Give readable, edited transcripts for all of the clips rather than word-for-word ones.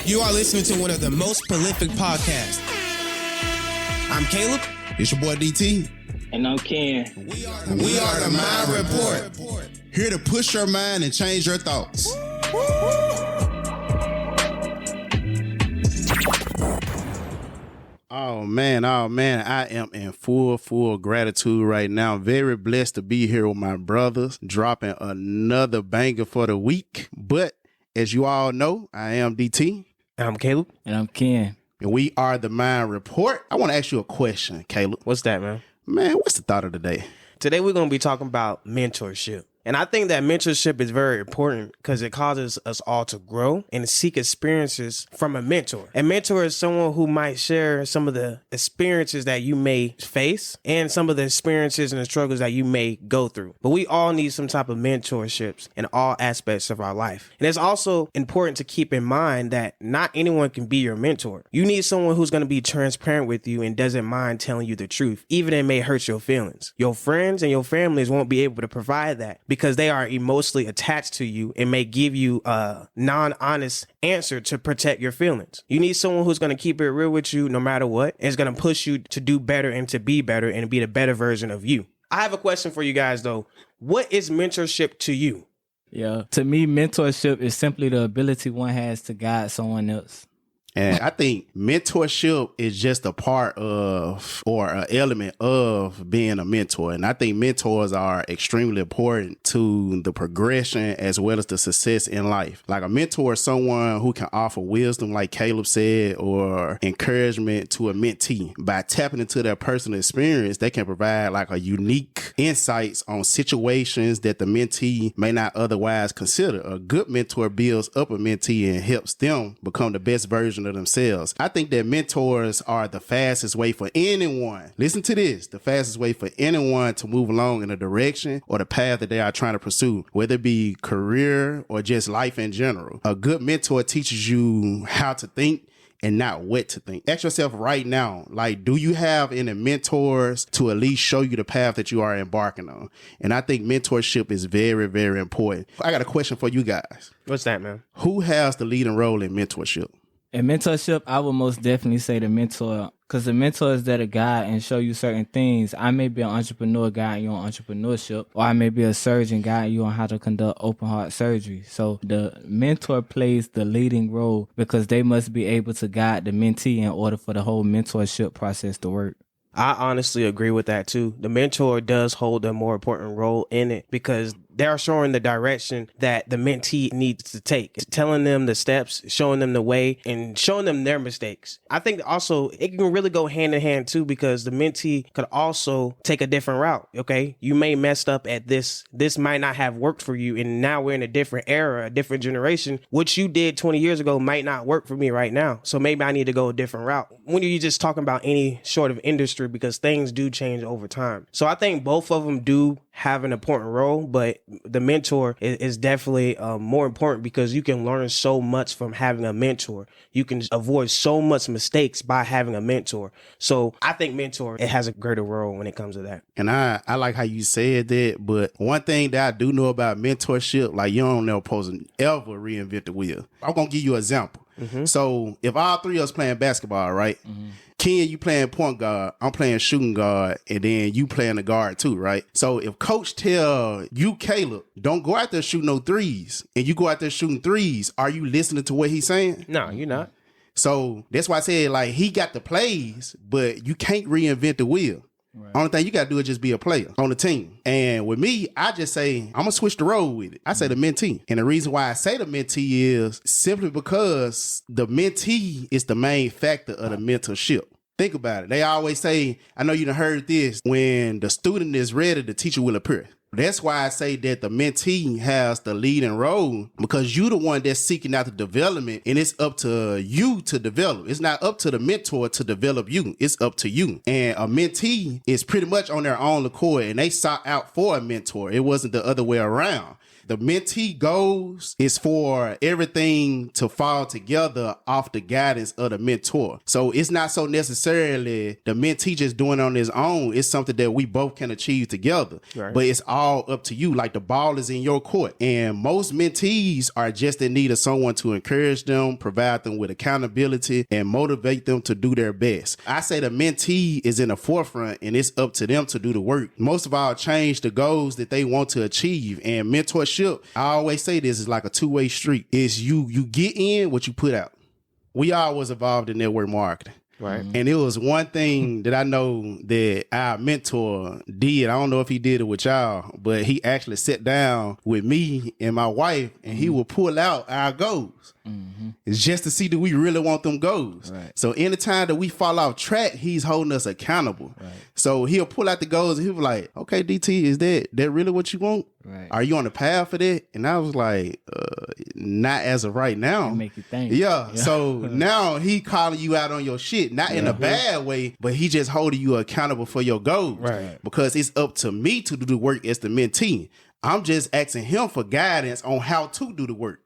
You are listening to one of the most prolific podcasts. I'm Caleb. It's your boy DT. And I'm Ken. We are the Mind Report. Here to push your mind and change your thoughts. Oh man, I am in full gratitude right now. Very blessed to be here with my brothers, dropping another banger for the week. But as you all know, I am DT. I'm Caleb. And I'm Ken. And we are the Mind Report. I want to ask you a question, Caleb. What's that, man? Man, what's the thought of the day? Today we're going to be talking about mentorship. And I think that mentorship is very important because it causes us all to grow and seek experiences from a mentor. A mentor is someone who might share some of the experiences that you may face and some of the experiences and the struggles that you may go through. But we all need some type of mentorships in all aspects of our life. And it's also important to keep in mind that not anyone can be your mentor. You need someone who's going to be transparent with you and doesn't mind telling you the truth, even if it may hurt your feelings. Your friends and your families won't be able to provide that, because they are emotionally attached to you and may give you a non-honest answer to protect your feelings. You need someone who's going to keep it real with you no matter what, and is going to push you to do better and to be better and be the better version of you. I have a question for you guys though. What is mentorship to you? Yeah, to me, mentorship is simply the ability one has to guide someone else. And I think mentorship is just a part of or an element of being a mentor. And I think mentors are extremely important to the progression as well as the success in life. Like a mentor is someone who can offer wisdom, like Caleb said, or encouragement to a mentee. By tapping into their personal experience, they can provide like a unique insights on situations that the mentee may not otherwise consider. A good mentor builds up a mentee and helps them become the best version of themselves. I think that mentors are the fastest way for anyone. Listen to this. The fastest way for anyone to move along in a direction or the path that they are trying to pursue, whether it be career or just life in general. A good mentor teaches you how to think and not what to think. Ask yourself right now, like, do you have any mentors to at least show you the path that you are embarking on? And I think mentorship is very, very important. I got a question for you guys. What's that, man? Who has the leading role in mentorship? In mentorship, I would most definitely say the mentor, because the mentor is there to guide and show you certain things. I may be an entrepreneur guiding you on entrepreneurship, or I may be a surgeon guiding you on how to conduct open heart surgery. So the mentor plays the leading role because they must be able to guide the mentee in order for the whole mentorship process to work. I honestly agree with that too. The mentor does hold a more important role in it because they're showing the direction that the mentee needs to take, telling them the steps, showing them the way, and showing them their mistakes. I think also it can really go hand in hand too, because the mentee could also take a different route. Okay, you may messed up at this. This might not have worked for you, and now we're in a different era, a different generation. What you did 20 years ago might not work for me right now. So maybe I need to go a different route. When you're just talking about any sort of industry, because things do change over time. So I think both of them do have an important role, but the mentor is definitely more important because you can learn so much from having a mentor. You can avoid so much mistakes by having a mentor. So I think mentor, it has a greater role when it comes to that. And I like how you said that, but one thing that I do know about mentorship, like you don't know supposed to ever reinvent the wheel. I'm going to give you an example. Mm-hmm. So if all three of us playing basketball, right? Mm-hmm. Ken, you playing point guard, I'm playing shooting guard, and then you playing the guard too, right? So if coach tell you, Caleb, don't go out there shooting no threes, and you go out there shooting threes, are you listening to what he's saying? No, you're not. So that's why I said, like, he got the plays, but you can't reinvent the wheel. Right. Only thing you got to do is just be a player on the team. And with me, I just say, I'm going to switch the role with it. I say the mentee. And the reason why I say the mentee is simply because the mentee is the main factor of the mentorship. Think about it. They always say, I know you done heard this, when the student is ready, the teacher will appear. That's why I say that the mentee has the leading role, because you the one that's seeking out the development, and it's up to you to develop. It's not up to the mentor to develop you. It's up to you. And a mentee is pretty much on their own accord, and they sought out for a mentor. It wasn't the other way around. The mentee goals is for everything to fall together off the guidance of the mentor. So it's not so necessarily the mentee just doing it on his own. It's something that we both can achieve together. Right. But it's all up to you. Like the ball is in your court. And most mentees are just in need of someone to encourage them, provide them with accountability, and motivate them to do their best. I say the mentee is in the forefront and it's up to them to do the work. Most of all, change the goals that they want to achieve. And mentorship, I always say this, is like a two-way street. It's you get in what you put out. We all was involved in network marketing. Right. And it was one thing that I know that our mentor did. I don't know if he did it with y'all, but he actually sat down with me and my wife and he would pull out our goals. It's just to see do we really want them goals. Right. So anytime that we fall off track, he's holding us accountable. Right. So he'll pull out the goals and he'll be like, okay, DT, is that really what you want? Right. Are you on the path for that? And I was like, not as of right now. It make you think. Yeah. So now he calling you out on your shit, not in a bad way, but he just holding you accountable for your goals. Right. Because it's up to me to do the work as the mentee. I'm just asking him for guidance on how to do the work.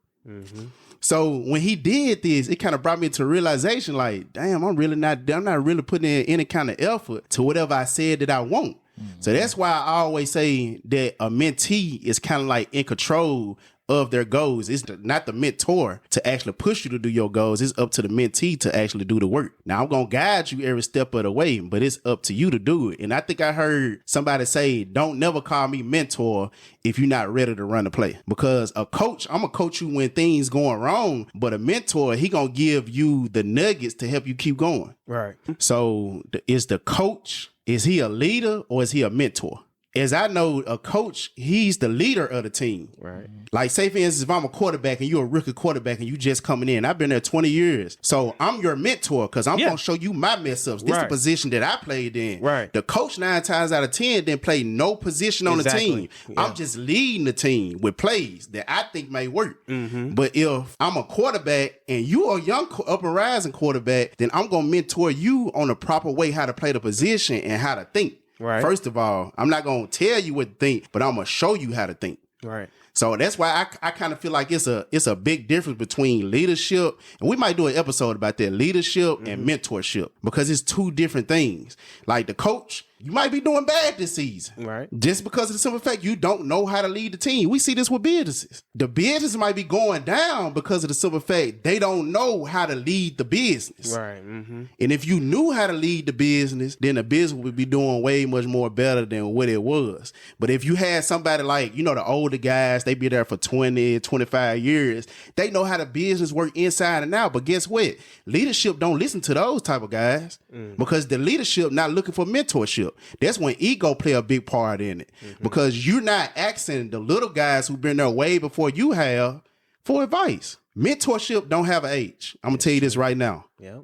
So when he did this, it kind of brought me to a realization like, damn, I'm not really putting in any kind of effort to whatever I said that I want. So that's why I always say that a mentee is kind of like in control of their goals. It's not the mentor to actually push you to do your goals. It's up to the mentee to actually do the work. Now, I'm going to guide you every step of the way, but it's up to you to do it. And I think I heard somebody say, don't never call me mentor if you're not ready to run the play. Because a coach, I'm going to coach you when things going wrong, but a mentor, he going to give you the nuggets to help you keep going. Right. So is the coach, is he a leader or is he a mentor? As I know, a coach, he's the leader of the team. Right. Like, say, for instance, if I'm a quarterback and you're a rookie quarterback and you just coming in, I've been there 20 years. So I'm your mentor because I'm going to show you my mess ups. This is the position that I played in. Right. The coach 9 times out of 10 didn't play no position on the team. Yeah. I'm just leading the team with plays that I think may work. But if I'm a quarterback and you're a young up and rising quarterback, then I'm going to mentor you on the proper way how to play the position and how to think. Right. First of all, I'm not going to tell you what to think, but I'm going to show you how to think. Right. So that's why I kind of feel like it's a big difference between leadership, and we might do an episode about that, leadership and mentorship, because it's two different things. Like the coach, you might be doing bad this season. Right. Just because of the simple fact you don't know how to lead the team. We see this with businesses. The business might be going down because of the simple fact they don't know how to lead the business. Right. And if you knew how to lead the business, then the business would be doing way much more better than what it was. But if you had somebody like, the older guys, they be there for 20, 25 years. They know how the business work inside and out. But guess what? Leadership don't listen to those type of guys because the leadership not looking for mentorship. That's when ego play a big part in it because you're not asking the little guys who've been there way before you have for advice. Mentorship don't have an age. I'm going to tell you this right now. Yep.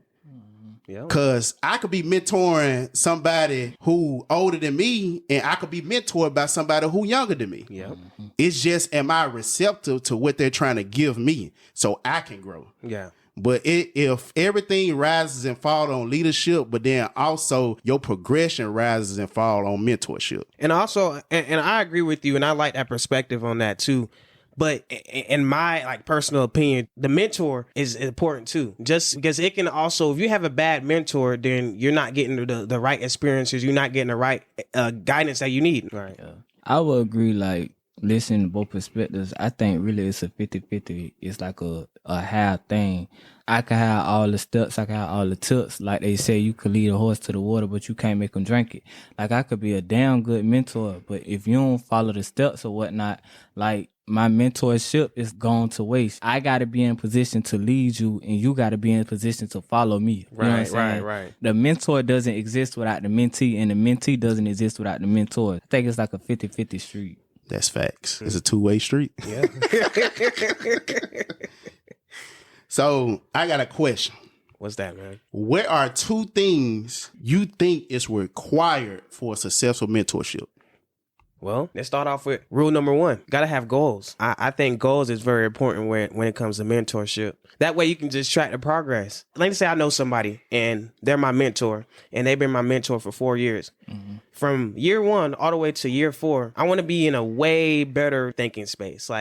Because I could be mentoring somebody who older than me and I could be mentored by somebody who younger than me. Yep. It's just, am I receptive to what they're trying to give me so I can grow? Yeah. But if everything rises and falls on leadership, but then also your progression rises and falls on mentorship. And also, and I agree with you, and I like that perspective on that too. But in my personal opinion, the mentor is important too. Just because it can also, if you have a bad mentor, then you're not getting the right experiences. You're not getting the right guidance that you need. Right. I would agree, listening to both perspectives. I think really it's a 50-50. It's like a half thing. I can have all the steps, I can have all the tips. Like they say, you could lead a horse to the water, but you can't make them drink it. Like I could be a damn good mentor, but if you don't follow the steps or whatnot, my mentorship is going to waste. I got to be in position to lead you, and you got to be in position to follow me. You know what I'm saying? Right. The mentor doesn't exist without the mentee, and the mentee doesn't exist without the mentor. I think it's like a 50-50 street. That's facts. It's a two-way street. Yeah. So I got a question. What's that, man? What are 2 things you think is required for a successful mentorship? Well, let's start off with rule number 1. Gotta have goals. I think goals is very important when it comes to mentorship. That way you can just track the progress. Like say I know somebody and they're my mentor and they've been my mentor for 4 years. Mm-hmm. From year 1 all the way to year 4, I want to be in a way better thinking space.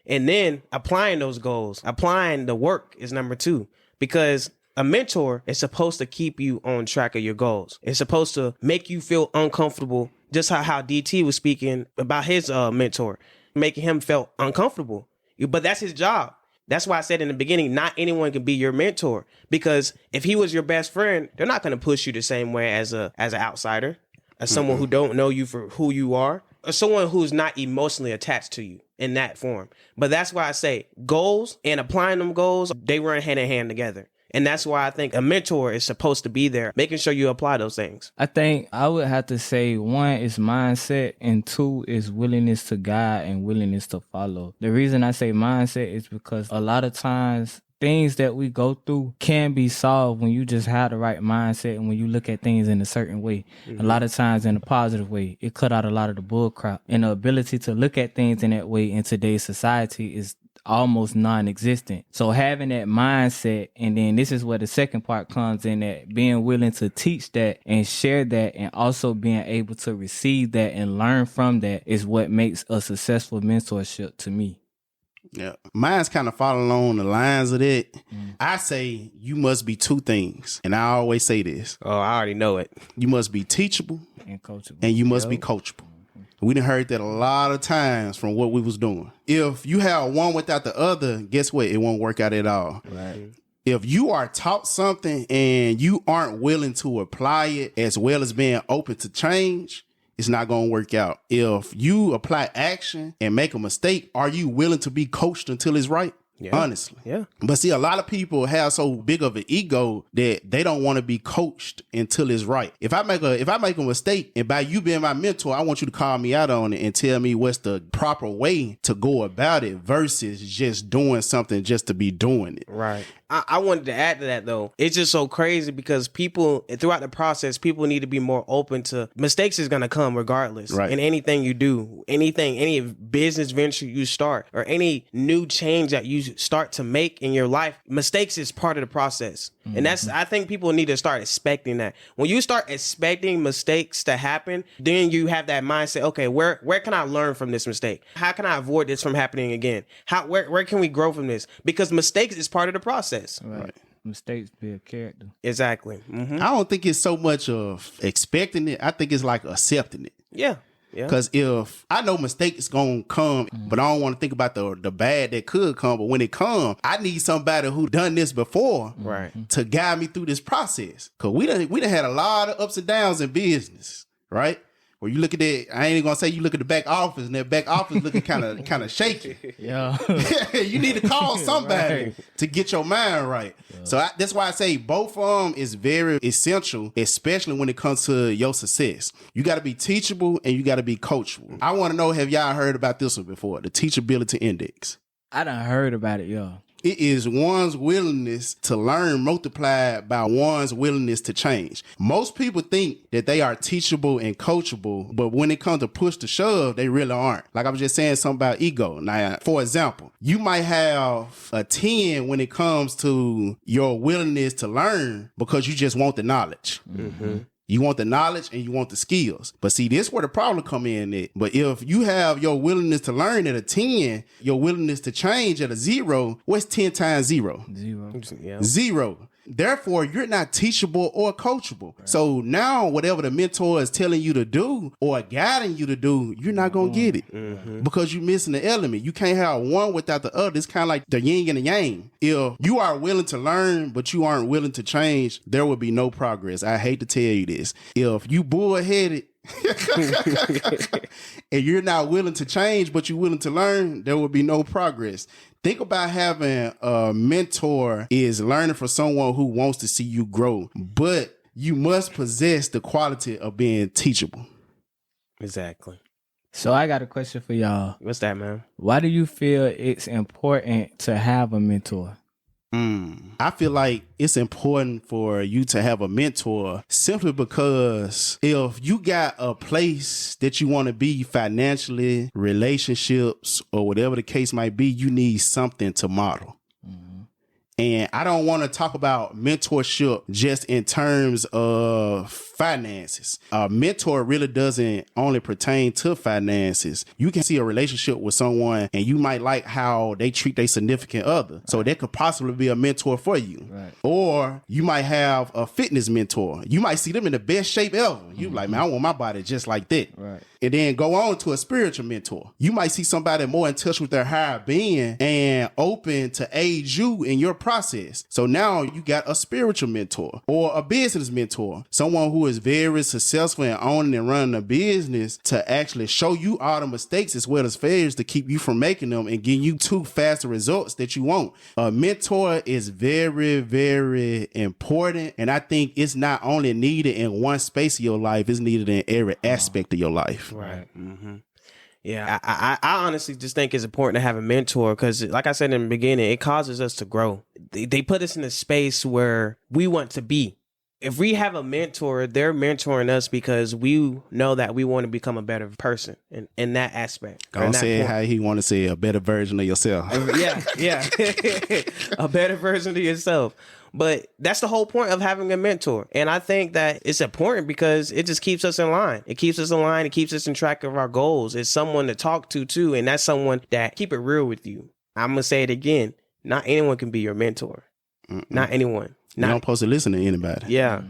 And then applying those goals, applying the work is number 2, because a mentor is supposed to keep you on track of your goals. It's supposed to make you feel uncomfortable, just how DT was speaking about his mentor, making him feel uncomfortable. But that's his job. That's why I said in the beginning, not anyone can be your mentor, because if he was your best friend, they're not going to push you the same way as an outsider, as someone who don't know you for who you are, or someone who's not emotionally attached to you in that form. But that's why I say goals and applying them goals, they run hand in hand together. And that's why I think a mentor is supposed to be there, making sure you apply those things. I think I would have to say 1 is mindset and 2 is willingness to guide and willingness to follow. The reason I say mindset is because a lot of times things that we go through can be solved when you just have the right mindset and when you look at things in a certain way. Mm-hmm. A lot of times in a positive way. It cut out a lot of the bull crap. And the ability to look at things in that way in today's society is almost non-existent. So having that mindset, and then this is where the second part comes in, that being willing to teach that and share that, and also being able to receive that and learn from that, is what makes a successful mentorship to me. Yeah. Mine's kind of following along the lines of that. I say you must be 2 things. And I always say this. Oh, I already know it. You must be teachable And coachable. and you must be coachable. We done heard that a lot of times from what we was doing. If you have one without the other, guess what? It won't work out at all. Right. If you are taught something and you aren't willing to apply it, as well as being open to change, it's not going to work out. If you apply action and make a mistake, are you willing to be coached until it's right? Yeah. Honestly. Yeah. But see, a lot of people have so big of an ego that they don't want to be coached until it's right. If I make a mistake, and by you being my mentor, I want you to call me out on it and tell me what's the proper way to go about it versus just doing something just to be doing it. Right. I wanted to add to that, though. It's just so crazy because people, throughout the process, people need to be more open to mistakes is going to come regardless. Right. In anything you do, any business venture you start, or any new change that you start to make in your life, mistakes is part of the process. Mm-hmm. And I think people need to start expecting that. When you start expecting mistakes to happen, then you have that mindset, okay, where can I learn from this mistake? How can I avoid this from happening again? Where can we grow from this? Because mistakes is part of the process. Right. Mistakes build character. Exactly. Mm-hmm. I don't think it's so much of expecting it. I think it's like accepting it. Yeah. Because if I know mistakes gonna come, but I don't want to think about the bad that could come. But when it comes, I need somebody who done this before, right, to guide me through this process. Because we done had a lot of ups and downs in business, right? Where you look at that, I ain't gonna say you look at the back office, and that back office looking kind of shaky. Yeah, you need to call somebody to get your mind right. Yeah. So that's why I say both of them is very essential, especially when it comes to your success. You got to be teachable and you got to be coachable. I want to know, have y'all heard about this one before? The teachability index. I done heard about it, y'all. It is one's willingness to learn multiplied by one's willingness to change. Most people think that they are teachable and coachable, but when it comes to push to shove, they really aren't. Like I was just saying something about ego. Now, for example, you might have a 10 when it comes to your willingness to learn because you just want the knowledge. Mm-hmm. You want the knowledge and you want the skills. But see, this is where the problem come in at. But if you have your willingness to learn at a 10, your willingness to change at a 0, what's 10 times 0? 0. Yeah. 0. Therefore, you're not teachable or coachable. Right. So now whatever the mentor is telling you to do or guiding you to do, you're not going to get it because you're missing the element. You can't have one without the other. It's kind of like the yin and the yang. If you are willing to learn, but you aren't willing to change, there will be no progress. I hate to tell you this. If you bullheaded and you're not willing to change, but you're willing to learn, there will be no progress. Think about having a mentor is learning from someone who wants to see you grow, but you must possess the quality of being teachable. Exactly. So I got a question for y'all. What's that, man? Why do you feel it's important to have a mentor? I feel like it's important for you to have a mentor simply because if you got a place that you want to be financially, relationships, or whatever the case might be, you need something to model. And I don't want to talk about mentorship just in terms of finances. A mentor really doesn't only pertain to finances. You can see a relationship with someone and you might like how they treat their significant other. So that could possibly be a mentor for you. Right. Or you might have a fitness mentor. You might see them in the best shape ever. You like, man, I want my body just like that. Right. And then go on to a spiritual mentor. You might see somebody more in touch with their higher being and open to aid you in your process. So now you got a spiritual mentor or a business mentor, someone who is very successful in owning and running a business to actually show you all the mistakes as well as failures to keep you from making them and getting you to faster results that you want. A mentor is very, very important. And I think it's not only needed in one space of your life, it's needed in every aspect of your life. Right. Mm-hmm. Yeah, I honestly just think it's important to have a mentor because, like I said in the beginning, it causes us to grow. They put us in a space where we want to be. If we have a mentor, they're mentoring us because we know that we want to become a better person in that aspect. Don't say how he want to say a better version of yourself. Yeah. A better version of yourself. But that's the whole point of having a mentor. And I think that it's important because it just keeps us in line. It keeps us in line. It keeps us in track of our goals. It's someone to talk to, too. And that's someone that keep it real with you. I'm going to say it again. Not anyone can be your mentor. Not anyone. You're not supposed to listen to anybody. Yeah.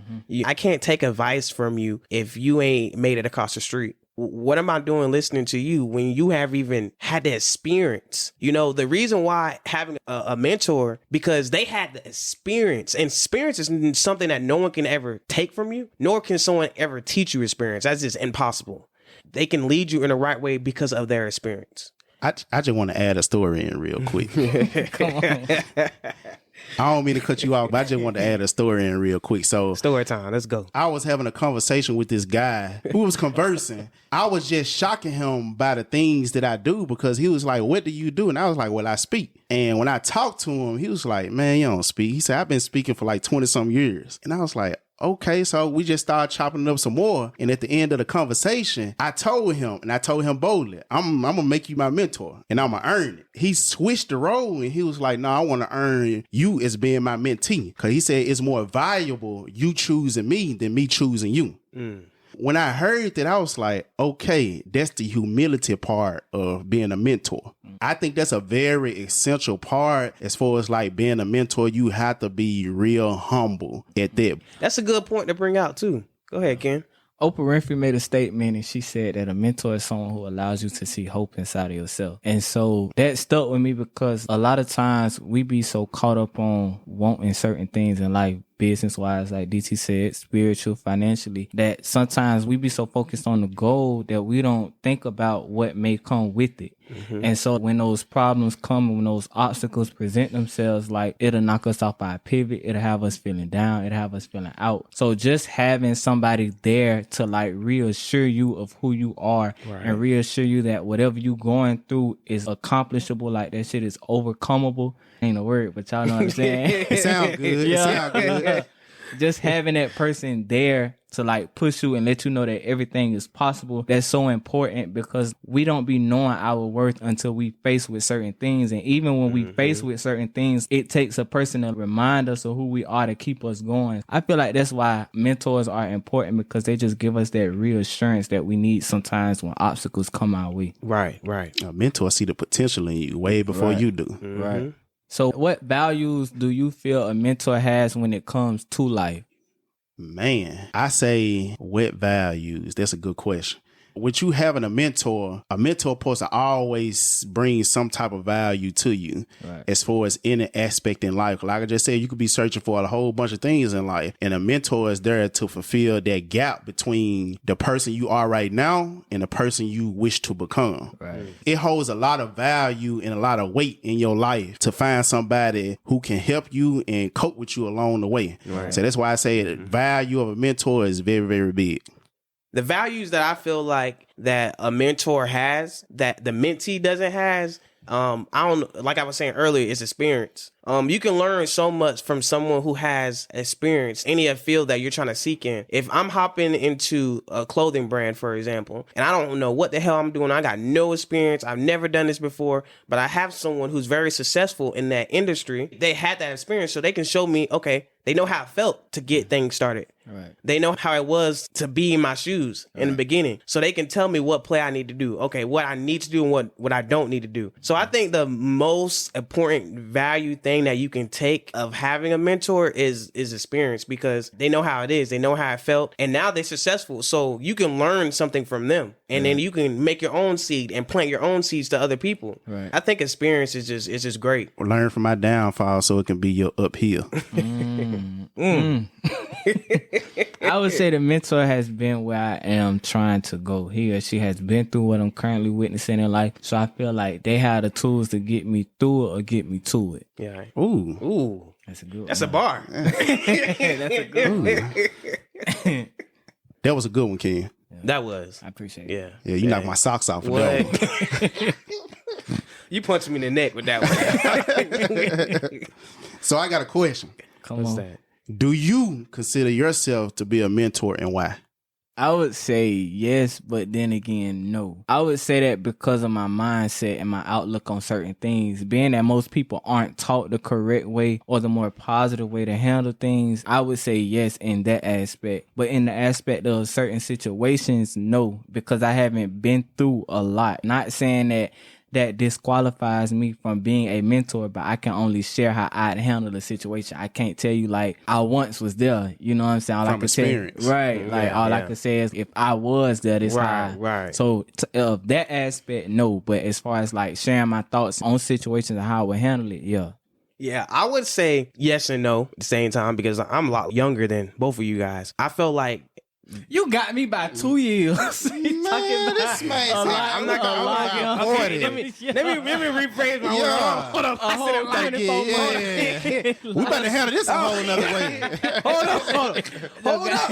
I can't take advice from you if you ain't made it across the street. What am I doing listening to you when you have even had the experience? You know, the reason why having a mentor, because they had the experience. And experience is something that no one can ever take from you, nor can someone ever teach you experience. That's just impossible. They can lead you in the right way because of their experience. I just want to add a story in real quick. Come on. I don't mean to cut you off, but I just want to add a story in real quick. So story time, let's go. I was having a conversation with this guy who was conversing. I was just shocking him by the things that I do because he was like, what do you do? And I was like, well, I speak. And when I talked to him, he was like, man, you don't speak. He said, I've been speaking for like 20 some years. And I was like, okay, so we just started chopping it up some more. And at the end of the conversation, I told him boldly, I'm going to make you my mentor and I'm going to earn it. He switched the role and he was like, no, I want to earn you as being my mentee. Because he said it's more valuable you choosing me than me choosing you. When I heard that, I was like, okay, that's the humility part of being a mentor. I think that's a very essential part as far as like being a mentor. You have to be real humble at that. That's a good point to bring out too. Go ahead, Ken. Oprah Winfrey made a statement and she said that a mentor is someone who allows you to see hope inside of yourself. And so that stuck with me because a lot of times we be so caught up on wanting certain things in life, business-wise, like DT said, spiritual, financially, that sometimes we be so focused on the goal that we don't think about what may come with it. And so when those problems come, when those obstacles present themselves, like it'll knock us off our pivot, it'll have us feeling down, it'll have us feeling out. So just having somebody there to like reassure you of who you are and reassure you that whatever you going through is accomplishable, like that shit is overcomable. Ain't a word, but y'all know what I'm saying. It sounds good. Yeah. It sounds good. Just having that person there to like push you and let you know that everything is possible. That's so important because we don't be knowing our worth until we face with certain things. And even when we face with certain things, it takes a person to remind us of who we are to keep us going. I feel like that's why mentors are important because they just give us that reassurance that we need sometimes when obstacles come our way. Right. A mentor see the potential in you way before you do. Right. So what values do you feel a mentor has when it comes to life? Man, I say what values? That's a good question. With you having a mentor supposed to always bring some type of value to you as far as any aspect in life. Like I just said, you could be searching for a whole bunch of things in life, and a mentor is there to fulfill that gap between the person you are right now and the person you wish to become. It holds a lot of value and a lot of weight in your life to find somebody who can help you and cope with you along the way. So that's why I say the value of a mentor is very, very big. The values that I feel like that a mentor has that the mentee doesn't has, I don't, like I was saying earlier, is experience. You can learn so much from someone who has experience any field that you're trying to seek in. If I'm hopping into a clothing brand, for example, and I don't know what the hell I'm doing, I got no experience, I've never done this before, but I have someone who's very successful in that industry. They had that experience, so they can show me, okay, they know how it felt to get things started. Right. They know how it was to be in my shoes in the beginning. So they can tell me what play I need to do. Okay, what I need to do and what I don't need to do. So I think the most important value thing that you can take of having a mentor is experience, because they know how it is. They know how it felt. And now they're successful. So you can learn something from them. And then you can make your own seed and plant your own seeds to other people. Right. I think experience is just great. Learn from my downfall so it can be your uphill. I would say the mentor has been where I am trying to go. He or she has been through what I'm currently witnessing in life. So I feel like they have the tools to get me through it or get me to it. Yeah. Ooh. That's a good That's one. a bar. That's a good one. That was a good one, Ken. That was. I appreciate it. Yeah. Yeah, you knocked my socks off with that one. What? You punched me in the neck with that one. So I got a question. Come What's on. that? Do you consider yourself to be a mentor, and why? I would say yes, but then again, no. I would say that because of my mindset and my outlook on certain things, being that most people aren't taught the correct way or the more positive way to handle things, I would say yes in that aspect. But in the aspect of certain situations, no, because I haven't been through a lot. Not saying that disqualifies me from being a mentor, but I can only share how I'd handle the situation. I can't tell you like I once was there. You know what I'm saying? All From I can say, experience. right? Like all I can say is if I was there, this Right, how. right. So of that aspect, no. But as far as like sharing my thoughts on situations and how I would handle it, yeah. Yeah, I would say yes and no at the same time, because I'm a lot younger than both of you guys. I feel like You got me by 2 years. Man, this man a lot- I'm not gonna a lot lie. younger. Okay, let me rephrase my words. Hold up. A whole I said, line of We better handle this a whole nother way. Hold up.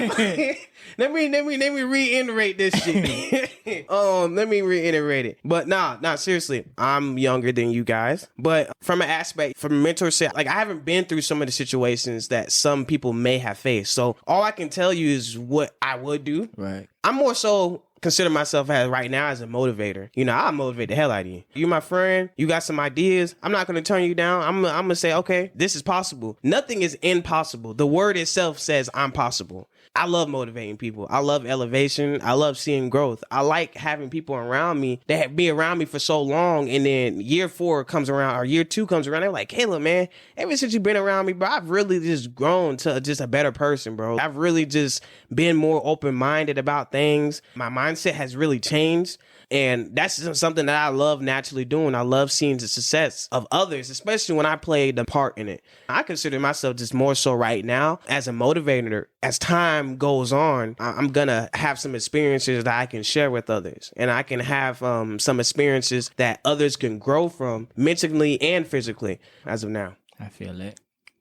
Let me reiterate this shit. Let me reiterate it. But nah, seriously. I'm younger than you guys. But from an aspect, from mentorship, like I haven't been through some of the situations that some people may have faced. So all I can tell you is what I would do. Right. I'm more so consider myself as right now as a motivator. You know, I motivate the hell out of you. You're my friend. You got some ideas. I'm not going to turn you down. I'm going to say, okay, this is possible. Nothing is impossible. The word itself says I'm possible. I love motivating people. I love elevation. I love seeing growth. I like having people around me that be around me for so long, and then year 4 comes around or year 2 comes around. They're like, Caleb, man, ever since you've been around me, bro, I've really just grown to just a better person, bro. I've really just been more open-minded about things. My mindset has really changed. And that's something that I love naturally doing. I love seeing the success of others, especially when I played the part in it. I consider myself just more so right now as a motivator. As time goes on, I'm going to have some experiences that I can share with others. And I can have some experiences that others can grow from mentally and physically as of now. I feel that.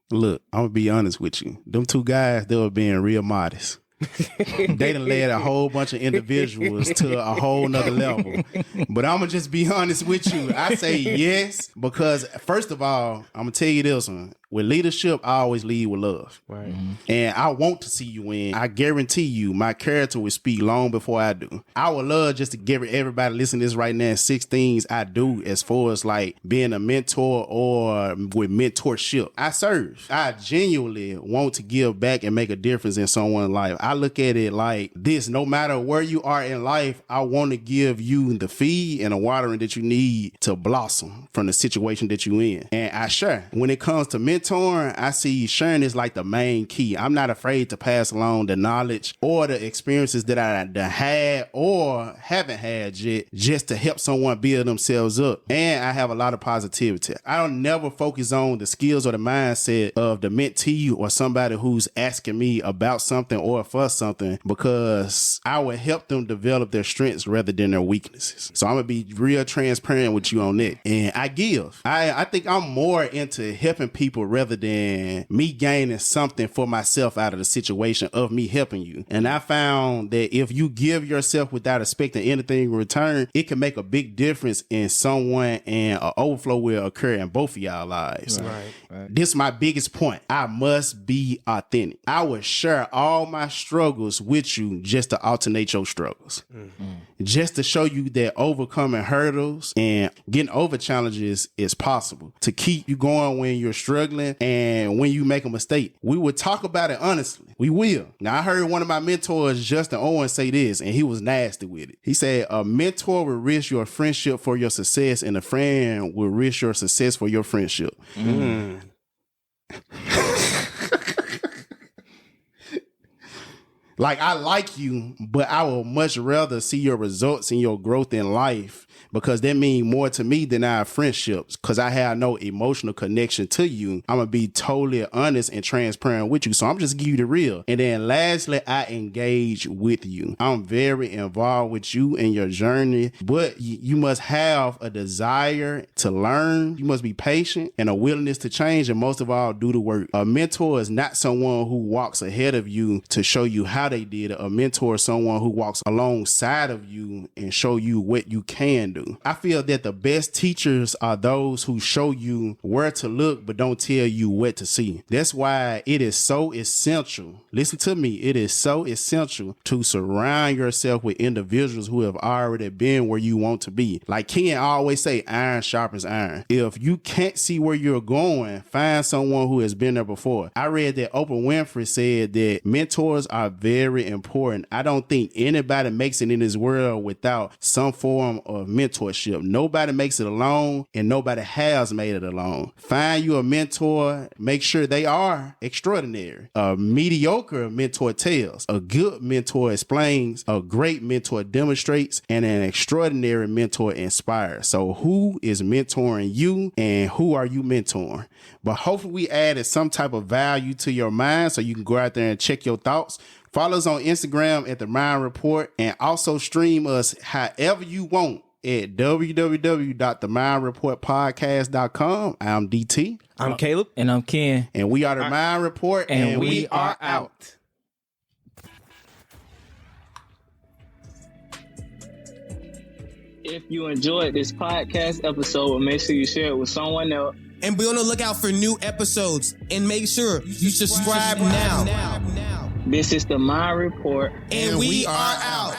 Look, I'm going to be honest with you. Them two guys, they were being real modest. They done led a whole bunch of individuals to a whole nother level. But I'm going to just be honest with you. I say yes because, first of all, I'm going to tell you this one. With leadership, I always lead with love. Right. And I want to see you win. I guarantee you my character will speak long before I do. I would love just to give everybody listening to this right now 6 things I do as far as like being a mentor or with mentorship. I serve. I genuinely want to give back and make a difference in someone's life. I look at it like this. No matter where you are in life, I want to give you the feed and the watering that you need to blossom from the situation that you're in. And I share. When it comes to mentoring, I see sharing is like the main key. I'm not afraid to pass along the knowledge or the experiences that I had or haven't had yet just to help someone build themselves up. And I have a lot of positivity. I don't never focus on the skills or the mindset of the mentee or somebody who's asking me about something or for something, because I would help them develop their strengths rather than their weaknesses. So I'm going to be real transparent with you on that. And I give. I think I'm more into helping people rather than me gaining something for myself out of the situation of me helping you. And I found that if you give yourself without expecting anything in return, it can make a big difference in someone, and an overflow will occur in both of y'all lives. Right. This is my biggest point. I must be authentic. I will share all my struggles with you just to alternate your struggles. Just to show you that overcoming hurdles and getting over challenges is possible. To keep you going when you're struggling and when you make a mistake. We will talk about it honestly. We will. Now, I heard one of my mentors, Justin Owen, say this, and he was nasty with it. He said, a mentor will risk your friendship for your success, and a friend will risk your success for your friendship. Like, I like you, but I would much rather see your results and your growth in life, because that means more to me than our friendships, because I have no emotional connection to you. I'm going to be totally honest and transparent with you. So I'm just give you the real. And then lastly, I engage with you. I'm very involved with you in your journey, but you must have a desire to learn. You must be patient and a willingness to change, and most of all, do the work. A mentor is not someone who walks ahead of you to show you how they did it. A mentor is someone who walks alongside of you and show you what you can do. I feel that the best teachers are those who show you where to look but don't tell you what to see. That's why it is so essential. Listen to me. It is so essential to surround yourself with individuals who have already been where you want to be. Like Ken always say, iron sharpens iron. If you can't see where you're going, find someone who has been there before. I read that Oprah Winfrey said that mentors are very important. I don't think anybody makes it in this world without some form of mentorship. Nobody makes it alone, and nobody has made it alone. Find you a mentor. Make sure they are extraordinary. A mediocre mentor tells. A good mentor explains. A great mentor demonstrates. And an extraordinary mentor inspires. So who is mentoring you, and who are you mentoring? But hopefully we added some type of value to your mind so you can go out there and check your thoughts. Follow us on Instagram at The Mind Report, and also stream us however you want at www.themindreportpodcast.com. I'm DT. I'm Caleb. And I'm Ken. And we are The Mind Report, And we are out. If you enjoyed this podcast episode, make sure you share it with someone else. And be on the lookout for new episodes. And make sure you subscribe now. This is The Mind Report. And we are out.